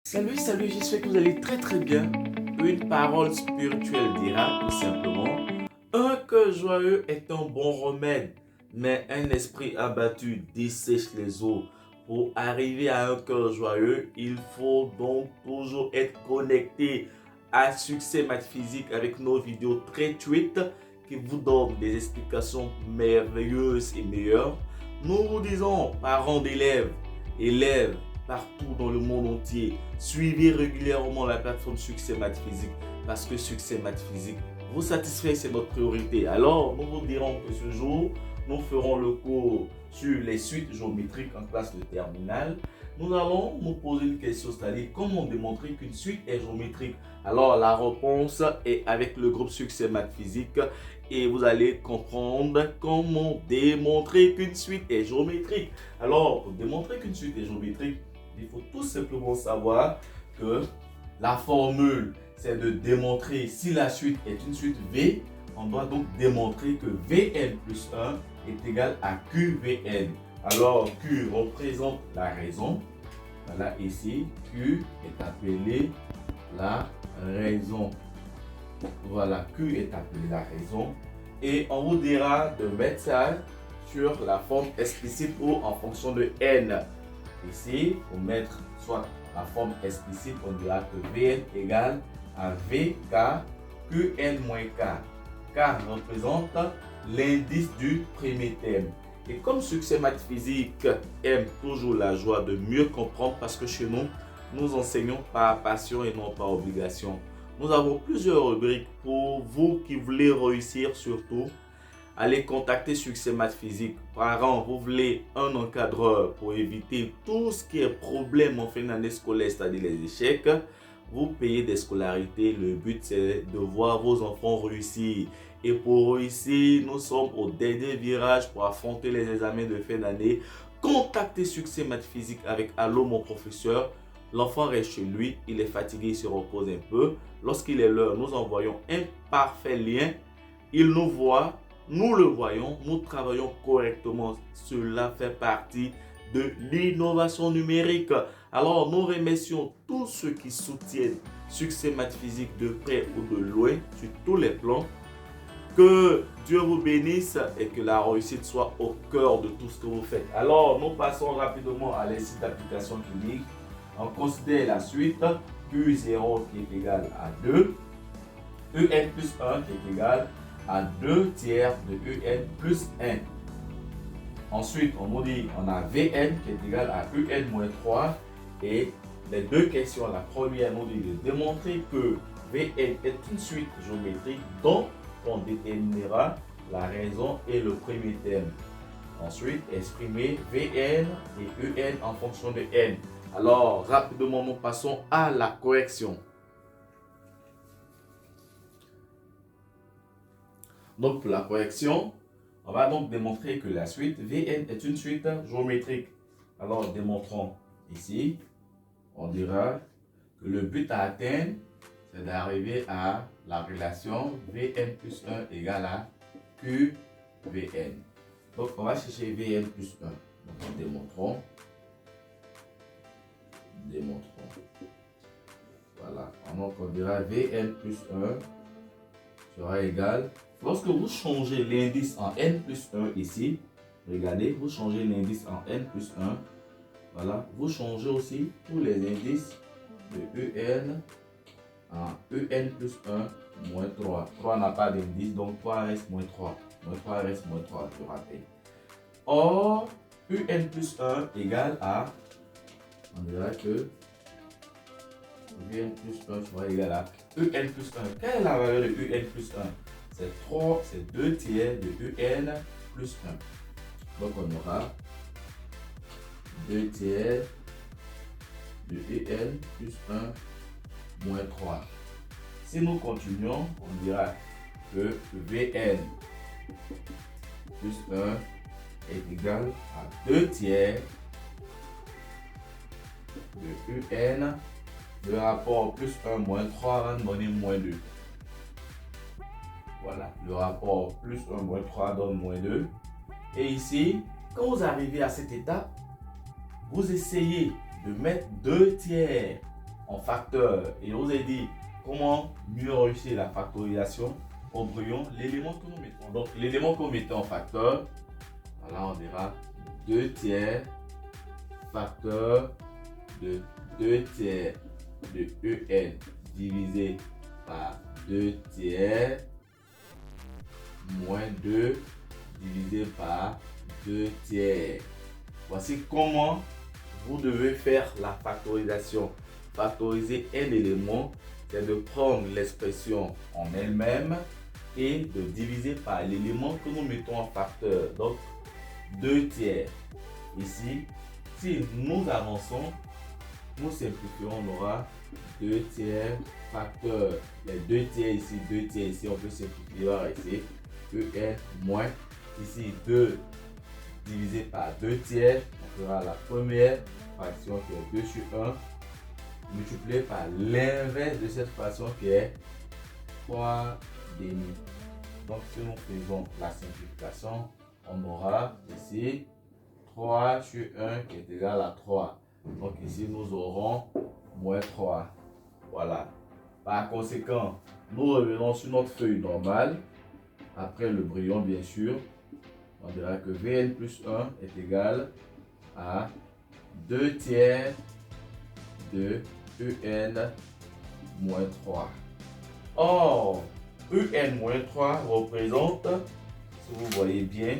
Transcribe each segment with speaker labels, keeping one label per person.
Speaker 1: Salut, j'espère que vous allez très bien. Une parole spirituelle dira tout simplement, un cœur joyeux est un bon remède, mais un esprit abattu dessèche les eaux. Pour arriver à un cœur joyeux, il faut donc toujours être connecté à Succès Math Physique avec nos vidéos gratuites qui vous donnent des explications merveilleuses et meilleures. Nous vous disons, parents d'élèves, élèves, partout dans le monde entier. Suivez régulièrement la plateforme Succès Math Physique parce que Succès Math Physique vous satisfait, c'est notre priorité. Alors, nous vous dirons que ce jour, nous ferons le cours sur les suites géométriques en classe de terminale. Nous allons nous poser une question, c'est-à-dire comment démontrer qu'une suite est géométrique. Alors, la réponse est avec le groupe Succès Math Physique et vous allez comprendre comment démontrer qu'une suite est géométrique. Alors, pour démontrer qu'une suite est géométrique, il faut tout simplement savoir que la formule, c'est de démontrer si la suite est une suite V. On doit donc démontrer que Vn plus 1 est égal à QVn. Alors, Q représente la raison. Voilà, ici, Q est appelé la raison. Voilà, Q est appelé la raison. Et on vous dira de mettre ça sur la forme explicite ou en fonction de n. Ici, pour mettre soit la forme explicite, on dira que Vn égale à Vk Qn moins K. K représente l'indice du premier thème. Et comme Succès Math Physique aime toujours la joie de mieux comprendre parce que chez nous, nous enseignons par passion et non par obligation. Nous avons plusieurs rubriques pour vous qui voulez réussir surtout. Allez contacter Succès Math Physique. Parents, vous voulez un encadreur pour éviter tout ce qui est problème en fin d'année scolaire, c'est-à-dire les échecs. Vous payez des scolarités. Le but, c'est de voir vos enfants réussir. Et pour réussir, nous sommes au dernier virage pour affronter les examens de fin d'année. Contactez Succès Math Physique avec Allô mon professeur. L'enfant reste chez lui, il est fatigué, il se repose un peu. Lorsqu'il est l'heure, nous envoyons un parfait lien. Il nous voit, nous le voyons, nous travaillons correctement. Cela fait partie de l'innovation numérique. Alors, nous remercions tous ceux qui soutiennent Succès Math Physique de près ou de loin sur tous les plans. Que Dieu vous bénisse et que la réussite soit au cœur de tout ce que vous faites. Alors, nous passons rapidement à l'exercice d'application clinique. On considère la suite Q0 qui est égal à 2, En plus 1 qui est égal à 2 tiers de En plus 1. Ensuite, on nous dit on a Vn qui est égal à En moins 3 et les deux questions. La première nous dit de démontrer que Vn est une suite géométrique dont on déterminera la raison et le premier thème. Ensuite, exprimer Vn et En en fonction de n. Alors, rapidement, nous passons à la correction. Donc, pour la correction, on va donc démontrer que la suite Vn est une suite géométrique. Alors, démontrons ici, on dira que le but à atteindre, c'est d'arriver à la relation Vn plus 1 égale à QVn. Donc, on va chercher Vn plus 1. Donc, démontrons. Voilà. Donc, on dira Vn plus 1 sera égal. Lorsque vous changez l'indice en n plus 1 ici, regardez, vous changez l'indice en n plus 1. Voilà. Vous changez aussi tous les indices de En en En plus 1 moins 3. 3 n'a pas d'indice, donc 3 reste moins 3. Moins 3 reste moins 3, je rappelle. Or, En plus 1 égale à, on dira que Vn plus 1 sera égal à En plus 1. Quelle est la valeur de En plus 1? C'est 3, c'est 2 tiers de En plus 1. Donc on aura 2 tiers de En plus 1 moins 3. Si nous continuons, on dira que Vn plus 1 est égal à 2 tiers de En. Le rapport plus 1 moins 3 va nous donner moins 2. Voilà, le rapport plus 1 moins 3 donne moins 2. Et ici, quand vous arrivez à cette étape, vous essayez de mettre 2 tiers en facteur. Et je vous ai dit comment mieux réussir la factorisation en brouillon l'élément que nous mettons. Donc l'élément que nous mettons en facteur, voilà, on dira 2 tiers facteur de 2 tiers de EN divisé par 2 tiers moins 2 divisé par 2 tiers. Voici comment vous devez faire la factorisation. Factoriser un élément, c'est de prendre l'expression en elle-même et de diviser par l'élément que nous mettons en facteur. Donc 2 tiers. Ici, si nous avançons, nous simplifions, on aura 2 tiers facteur. Les 2 tiers ici, 2 tiers ici, on peut simplifier par ici. EN moins, ici 2 divisé par 2 tiers, on fera la première fraction qui est 2 sur 1, multiplié par l'inverse de cette fraction qui est 3 demi. Donc si nous faisons la simplification, on aura ici 3 sur 1 qui est égal à 3. Donc ici nous aurons moins 3. Voilà. Par conséquent, nous revenons sur notre feuille normale. Après le brouillon, bien sûr, on dira que Vn plus 1 est égal à 2 tiers de En moins 3. Or, En moins 3 représente, si vous voyez bien,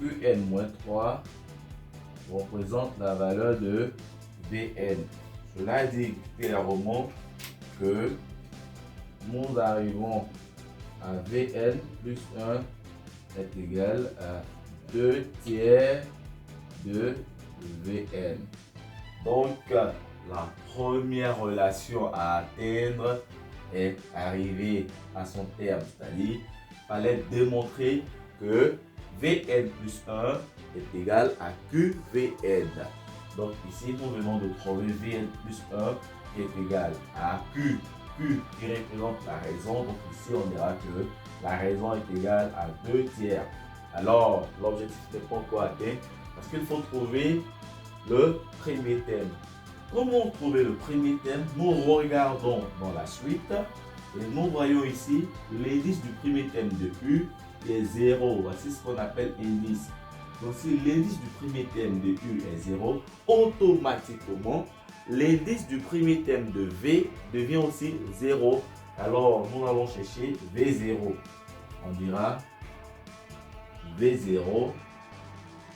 Speaker 1: En moins 3 représente la valeur de Vn. Cela dit clairement que nous arrivons à Vn plus 1 est égal à 2 tiers de Vn. Donc, la première relation à atteindre est arrivée à son terme. C'est-à-dire, il fallait démontrer que Vn plus 1 est égal à QVn. Donc ici, nous venons de trouver Vn plus 1 qui est égal à Q. Q qui représente la raison. Donc ici, on dira que la raison est égale à 2 tiers. Alors, l'objectif n'est pas encore atteint parce qu'il faut trouver le premier thème. Comment trouver le premier thème? Nous regardons dans la suite et nous voyons ici l'indice du premier thème de U qui est 0. Voici ce qu'on appelle indice. Donc si l'indice du premier thème de U est 0, automatiquement l'indice du premier thème de V devient aussi 0. Alors nous allons chercher V0. On dira V0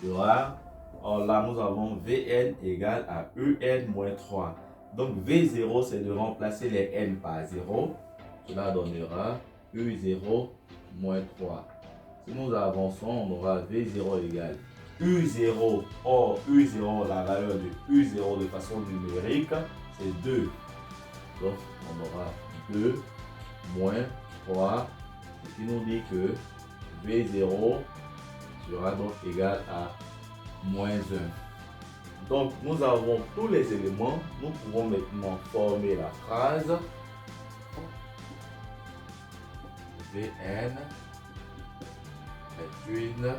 Speaker 1: sera, là nous avons Vn égale à En moins 3. Donc V0 c'est de remplacer les N par 0. Cela donnera U0 moins 3. Si nous avançons, on aura V0 égale U0. Or, U0, la valeur de U0 de façon numérique, c'est 2. Donc, on aura 2 moins 3, ce qui nous dit que V0 sera donc égal à moins 1. Donc, nous avons tous les éléments. Nous pouvons maintenant former la phrase Vn est une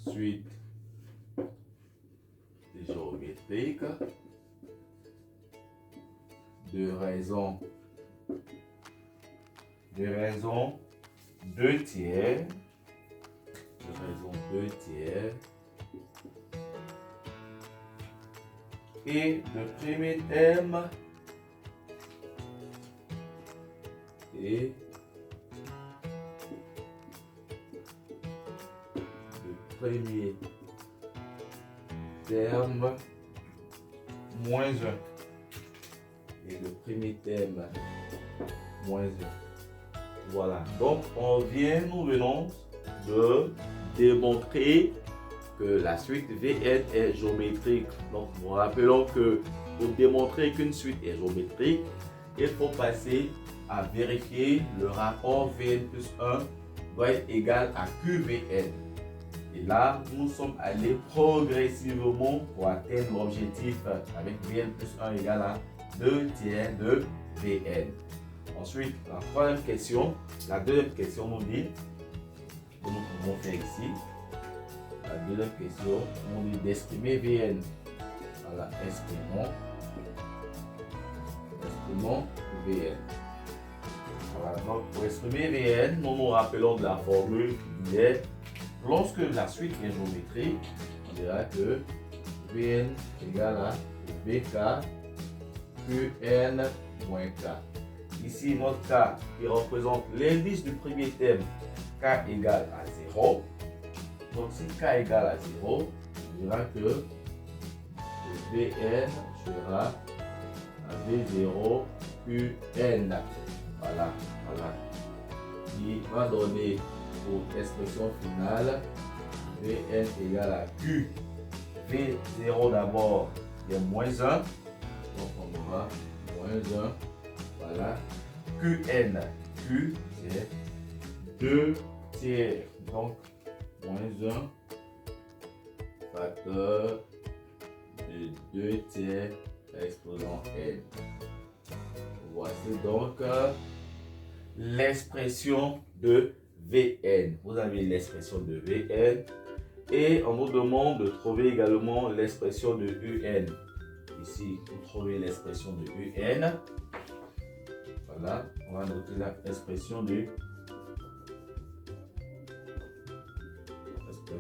Speaker 1: suite géométrique de raisons 2 tiers, et de premier thème et premier terme moins 1 et le premier thème moins 1. Voilà, donc nous venons de démontrer que la suite Vn est géométrique. Donc nous rappelons que pour démontrer qu'une suite est géométrique, il faut passer à vérifier le rapport Vn plus 1 doit être égal à QVn. Et là, nous sommes allés progressivement pour atteindre l'objectif avec Vn plus 1 égale à 2 tiers de Vn. Ensuite, la troisième question, la deuxième question nous dit, que nous pouvons faire ici, la deuxième question nous dit d'exprimer Vn. Voilà, exprimons exprimons Vn. Voilà, donc pour exprimer Vn, nous nous rappelons de la formule qui disait, lorsque la suite est géométrique, on dira que Vn égale à Vk Qn moins K. Ici, notre K qui représente l'indice du premier terme, K égale à 0. Donc si K égale à 0, on dira que Vn sera V0 Qn. Voilà. Qui va donner pour expression finale Vn égale à Q. V0 d'abord, il y a moins 1. Donc on aura moins 1. Voilà. Qn. Q, c'est 2 tiers. Donc moins 1 facteur de 2 tiers exposant n. Voici donc l'expression de Vn. Vous avez l'expression de Vn et on nous demande de trouver également l'expression de Un. Ici, vous trouvez l'expression de Un. Voilà, on va noter l'expression de Un.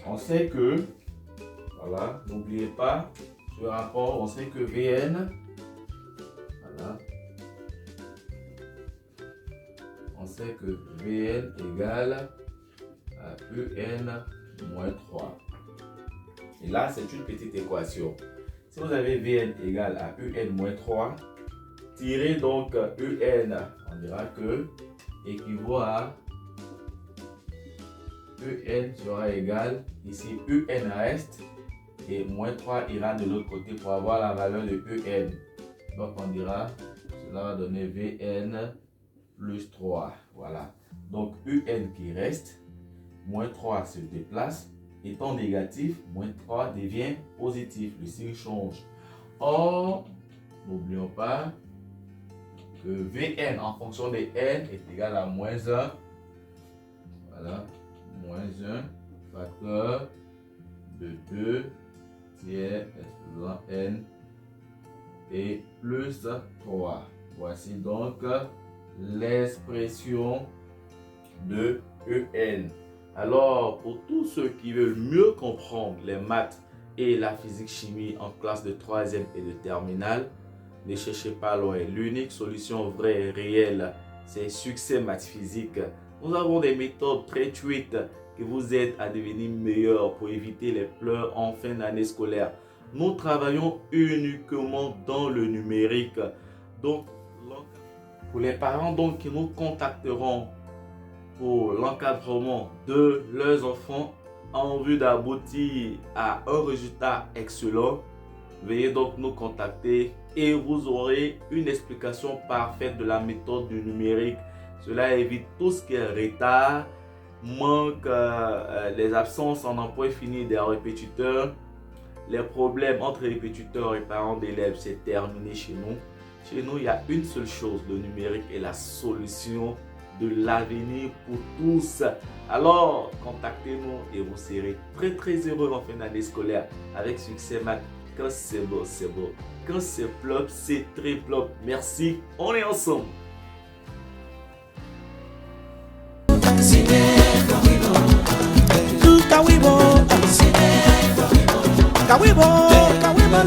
Speaker 1: On sait que, voilà, n'oubliez pas ce rapport, on sait que Vn, voilà, on sait que Vn égale à Un moins 3. Et là, c'est une petite équation. Si vous avez Vn égale à Un moins 3, tirez donc Un, on dira que équivaut à Un sera égal, ici Un reste et moins 3 ira de l'autre côté pour avoir la valeur de Un. Donc on dira, cela va donner Vn plus 3. Voilà. Donc Un qui reste, moins 3 se déplace. Étant négatif, moins 3 devient positif. Le signe change. Or, n'oublions pas que Vn en fonction de n est égal à moins 1. Voilà. Moins 1 facteur de 2 tiers exposant n et plus 3. Voici donc l'expression de En. Alors, pour tous ceux qui veulent mieux comprendre les maths et la physique-chimie en classe de 3e et de terminale, ne cherchez pas loin. L'unique solution vraie et réelle, c'est Succès Maths Physique. Nous avons des méthodes gratuites qui vous aident à devenir meilleur pour éviter les pleurs en fin d'année scolaire. Nous travaillons uniquement dans le numérique. Donc, pour les parents donc, qui nous contacteront pour l'encadrement de leurs enfants en vue d'aboutir à un résultat excellent, veuillez donc nous contacter et vous aurez une explication parfaite de la méthode du numérique. Cela évite tout ce qui est retard, manque, les absences en emploi fini des répétiteurs, les problèmes entre répétiteurs et parents d'élèves, c'est terminé chez nous. Chez nous, il y a une seule chose, le numérique est la solution de l'avenir pour tous. Alors, contactez-nous et vous serez très heureux en fin d'année scolaire avec Succès Maths. Quand c'est beau, c'est beau. Quand c'est plop, c'est très plop. Merci, on est ensemble.
Speaker 2: Kawibo, kawibo, kawibo,